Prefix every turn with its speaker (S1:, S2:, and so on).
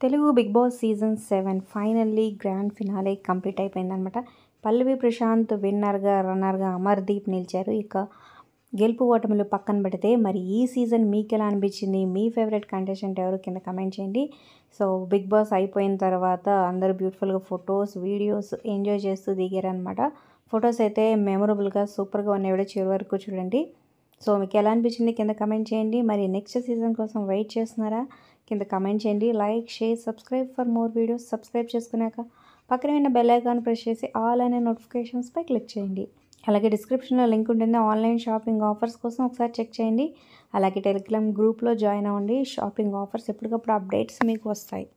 S1: Telugu Bigg Boss season 7 finally grand finale complete అయిపోయిందనమాట. పల్లవి ప్రశాంత్ విన్నర్‌గా, రన్నర్‌గా అమర్‌దీప్ నిలిచారు. ఇక గెలుపు ఓటములు పక్కన పెడితే మరి ఈ సీజన్ మీకెలా అనిపించింది? మీ ఫేవరెట్ కంటెస్టెంట్ ఎవరు? కింద కమెంట్ చేయండి. సో బిగ్ బాస్ అయిపోయిన తర్వాత అందరూ బ్యూటిఫుల్‌గా ఫొటోస్, వీడియోస్ ఎంజాయ్ చేస్తూ దిగారనమాట. ఫొటోస్ అయితే మెమరబుల్‌గా సూపర్‌గా ఉన్నాయి. వీడియో చివరి వరకు చూడండి. సో మీకు ఎలా అనిపించింది? కింద కమెంట్ చేయండి. మరి నెక్స్ట్ సీజన్ కోసం వెయిట్ చేస్తున్నారా? కింద కమెంట్ చేయండి. Like, share, subscribe for more videos. Subscribe చేసుకున్నాక పక్కనే ఉన్న బెల్ ఐకాన్ ప్రెస్ చేసి ఆల్ అనే నోటిఫికేషన్స్పై క్లిక్ చేయండి. అలాగే డిస్క్రిప్షన్లో లింక్ ఉంటుంది. ఆన్లైన్ షాపింగ్ ఆఫర్స్ కోసం ఒకసారి చెక్ చేయండి. అలాగే టెలిగ్రామ్ గ్రూప్లో జాయిన్ అవ్వండి. షాపింగ్ ఆఫర్స్ ఎప్పటికప్పుడు అప్డేట్స్ మీకు వస్తాయి.